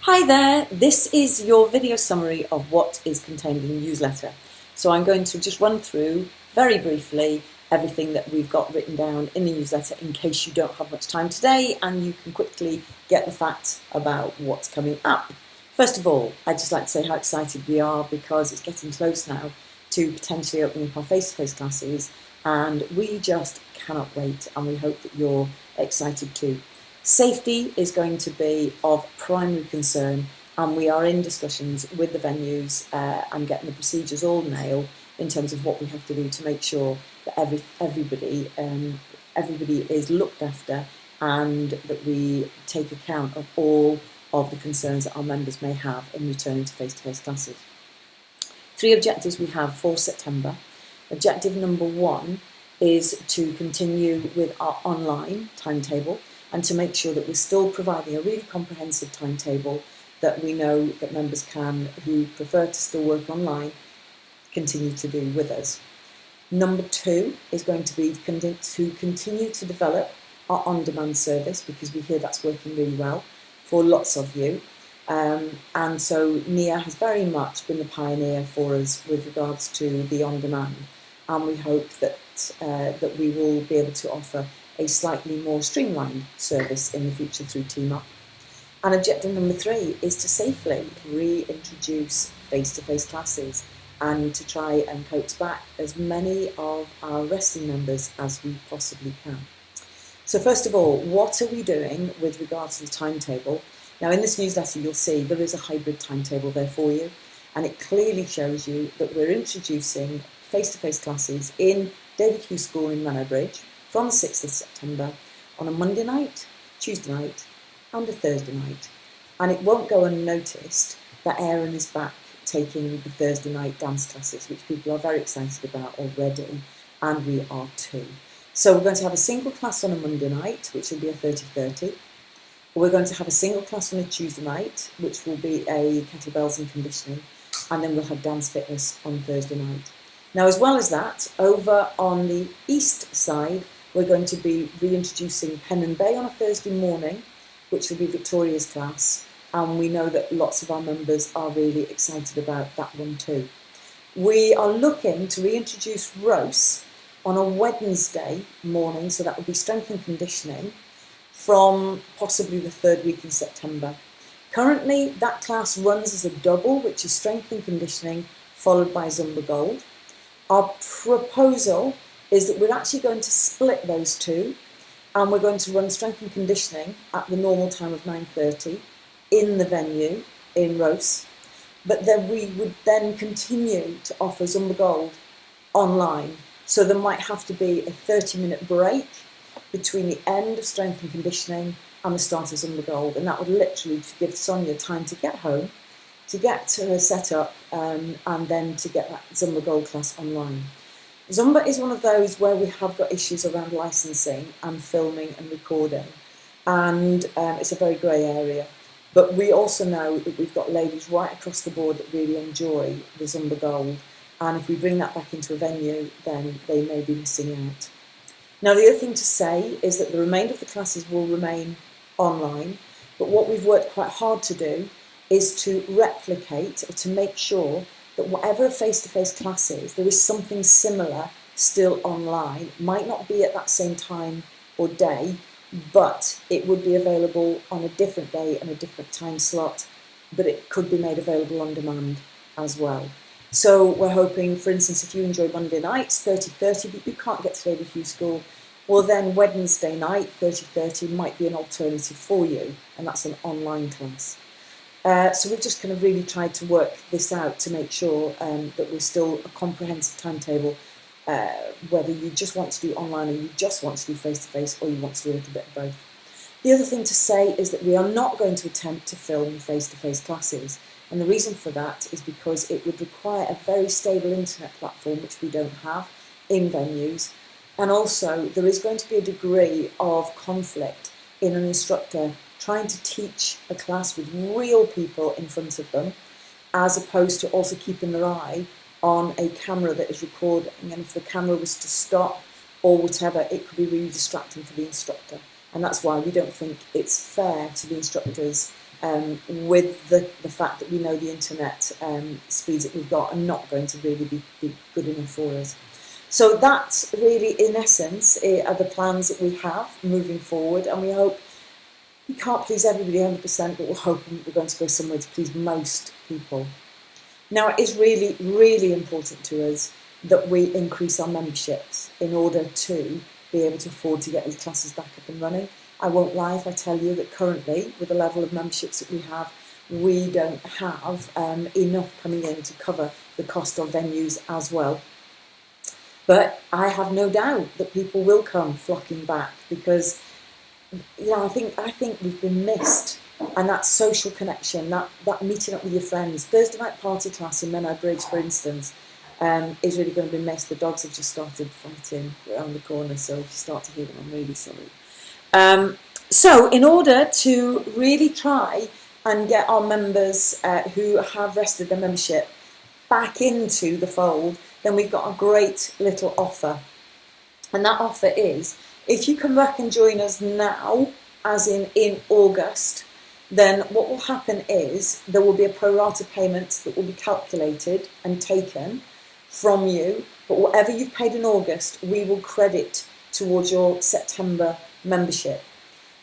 Hi there, this is your video summary of what is contained in the newsletter. So I'm going to just run through very briefly everything that we've got written down in the newsletter in case you don't have much time today and you can quickly get the facts about what's coming up. First of all, I'd just like to say how excited we are because it's getting close now to potentially opening up our face-to-face classes, and we just cannot wait, and we hope that you're excited too. Safety is going to be of primary concern, and we are in discussions with the venues and getting the procedures all nailed in terms of what we have to do to make sure that everybody is looked after and that we take account of all of the concerns that our members may have in returning to face-to-face classes. 3 objectives we have for September. Objective number 1 is to continue with our online timetable and to make sure that we're still providing a really comprehensive timetable that we know that members can, who prefer to still work online, continue to do with us. Number 2 is going to be to continue to develop our on-demand service, because we hear that's working really well for lots of you. And so Nia has very much been the pioneer for us with regards to the on-demand, and we hope that that we will be able to offer a slightly more streamlined service in the future through Team Up. And objective number 3 is to safely reintroduce face-to-face classes and to try and coax back as many of our resting members as we possibly can. So first of all, what are we doing with regards to the timetable? Now in this newsletter you'll see there is a hybrid timetable there for you, and it clearly shows you that we're introducing face-to-face classes in David Hughes School in Manor Bridge from the 6th of September on a Monday night, Tuesday night and a Thursday night. And it won't go unnoticed that Aaron is back taking the Thursday night dance classes, which people are very excited about already, and we are too. So we're going to have a single class on a Monday night, which will be a 30-30. We're going to have a single class on a Tuesday night, which will be a kettlebells and conditioning, and then we'll have dance fitness on Thursday night. Now, as well as that, over on the east side, we're going to be reintroducing Pen and Bay on a Thursday morning, which will be Victoria's class, and we know that lots of our members are really excited about that one too. We are looking to reintroduce Rose on a Wednesday morning, so that will be strength and conditioning, from possibly the 3rd week in September. Currently, that class runs as a double, which is strength and conditioning, followed by Zumba Gold. Our proposal is that we're actually going to split those two, and we're going to run strength and conditioning at the normal time of 9:30 in the venue in Rose, but then we would then continue to offer Zumba Gold online. So there might have to be a 30-minute break between the end of strength and conditioning and the start of Zumba Gold, and that would literally give Sonia time to get home, to get to her setup, and then to get that Zumba Gold class online. Zumba is one of those where we have got issues around licensing and filming and recording, and it's a very grey area. But we also know that we've got ladies right across the board that really enjoy the Zumba Gold, and if we bring that back into a venue, then they may be missing out. Now, the other thing to say is that the remainder of the classes will remain online, but what we've worked quite hard to do is to replicate, or to make sure that whatever a face-to-face class is, there is something similar still online. It might not be at that same time or day, but it would be available on a different day and a different time slot, but it could be made available on demand as well. So we're hoping, for instance, if you enjoy Monday nights, 30-30, but you can't get to David Hughes School, well then Wednesday night, 30-30, might be an alternative for you, and that's an online class. So we've just kind of really tried to work this out to make sure that we're still a comprehensive timetable, whether you just want to do online or you just want to do face-to-face, or you want to do a little bit of both. The other thing to say is that we are not going to attempt to film face-to-face classes, and the reason for that is because it would require a very stable internet platform, which we don't have in venues, and also there is going to be a degree of conflict in an instructor trying to teach a class with real people in front of them, as opposed to also keeping their eye on a camera that is recording, and if the camera was to stop or whatever, it could be really distracting for the instructor. And that's why we don't think it's fair to the instructors with the fact that we know the internet speeds that we've got are not going to really be good enough for us. So that's really, in essence, are the plans that we have moving forward, and we hope we can't please everybody 100%, but we're hoping we're going to go somewhere to please most people. Now, it is really, really important to us that we increase our memberships in order to be able to afford to get these classes back up and running. I won't lie if I tell you that currently, with the level of memberships that we have, we don't have enough coming in to cover the cost of venues as well. But I have no doubt that people will come flocking back because, I think we've been missed. And that social connection, that meeting up with your friends, Thursday night party class in Menai Bridge, for instance, is really going to be missed. The dogs have just started fighting around the corner, so if you start to hear them, I'm really sorry. So in order to really try and get our members who have rested their membership back into the fold, then we've got a great little offer. And that offer is, if you come back and join us now, as in August, then what will happen is there will be a pro rata payment that will be calculated and taken from you, but whatever you've paid in August, we will credit towards your September membership.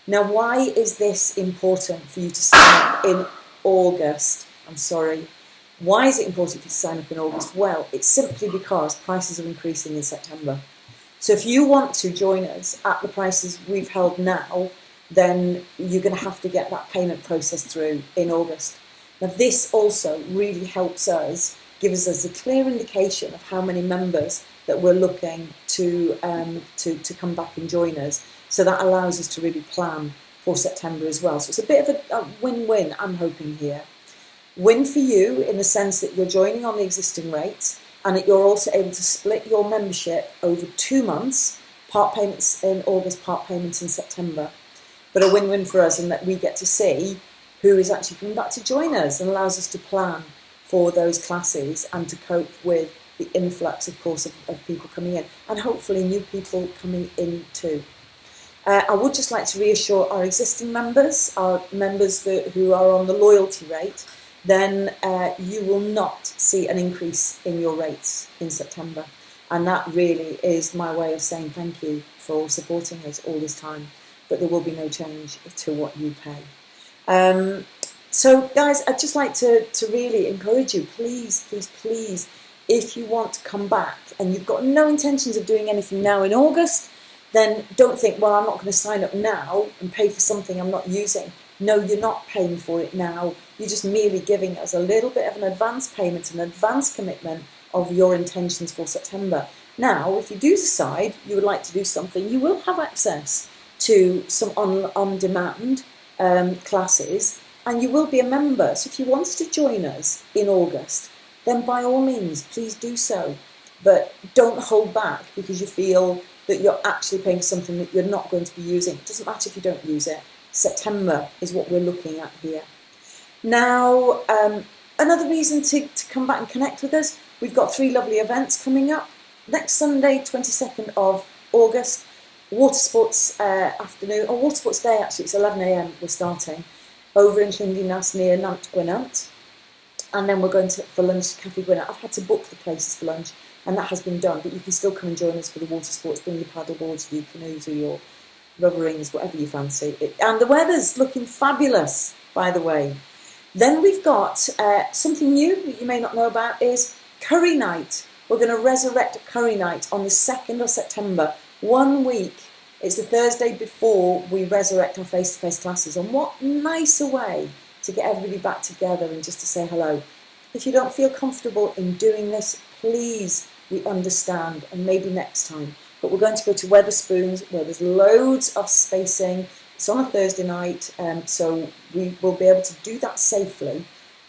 Now, why is this important for you to sign up in August? I'm sorry. Why is it important for you to sign up in August? Well, it's simply because prices are increasing in September. So if you want to join us at the prices we've held now, then you're going to have to get that payment process through in August. Now, this also really helps us, gives us a clear indication of how many members that we're looking to come back and join us. So that allows us to really plan for September as well. So it's a bit of a win-win, I'm hoping here. Win for you in the sense that you're joining on the existing rates and that you're also able to split your membership over 2 months, part payments in August, part payments in September. But a win-win for us in that we get to see who is actually coming back to join us and allows us to plan for those classes and to cope with the influx, of course, of people coming in and hopefully new people coming in too. I would just like to reassure our existing members, our members who are on the loyalty rate, then you will not see an increase in your rates in September. And that really is my way of saying thank you for supporting us all this time. But there will be no change to what you pay. So guys, I'd just like to really encourage you, please, if you want to come back and you've got no intentions of doing anything now in August, then don't think, well, I'm not going to sign up now and pay for something I'm not using. No, you're not paying for it now. You're just merely giving us a little bit of an advance payment, an advance commitment of your intentions for September. Now, if you do decide you would like to do something, you will have access to some on-demand classes, and you will be a member. So if you want to join us in August, then by all means, please do so. But don't hold back because you feel that you're actually paying for something that you're not going to be using. It doesn't matter if you don't use it. September is what we're looking at here. Now, another reason to come back and connect with us, we've got 3 lovely events coming up. Next Sunday, 22nd of August, water sports afternoon, or water sports day actually, it's 11 a.m. we're starting, over in Llyndinas near Nant Gwynant. And then we're going for lunch to Cafe Gwynant. I've had to book the places for lunch, and that has been done, but you can still come and join us for the water sports, bring your paddle boards, your canoes or your rubber rings, whatever you fancy. And the weather's looking fabulous, by the way. Then we've got something new that you may not know about is Curry Night. We're going to resurrect Curry Night on the 2nd of September, 1 week. It's the Thursday before we resurrect our face-to-face classes. And what nicer way to get everybody back together and just to say hello. If you don't feel comfortable in doing this, please, we understand, and maybe next time. But we're going to go to Wetherspoons, where there's loads of spacing. It's on a Thursday night, so we will be able to do that safely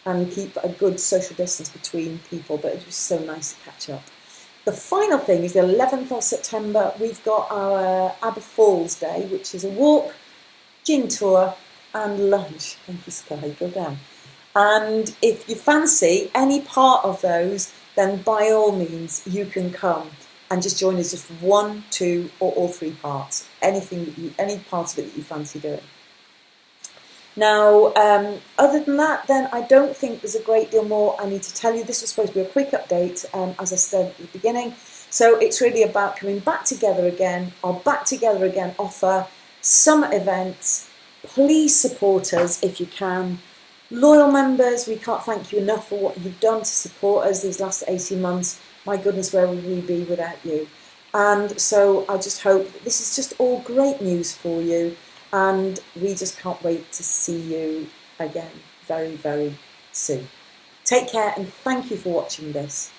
and keep a good social distance between people, but it was so nice to catch up. The final thing is the 11th of September, we've got our Aber Falls Day, which is a walk, gin tour, and lunch. Thank you, Sky, go down. And if you fancy any part of those, then by all means you can come and just join us just for 1, 2, or all 3 parts. Any part of it that you fancy doing. Now, other than that, then I don't think there's a great deal more I need to tell you. This was supposed to be a quick update, as I said at the beginning. So it's really about coming back together again. Our Back Together Again offer, summer events. Please support us if you can. Loyal members, we can't thank you enough for what you've done to support us these last 18 months. My goodness, where would we be without you? And so I just hope that this is just all great news for you. And we just can't wait to see you again very, very soon. Take care and thank you for watching this.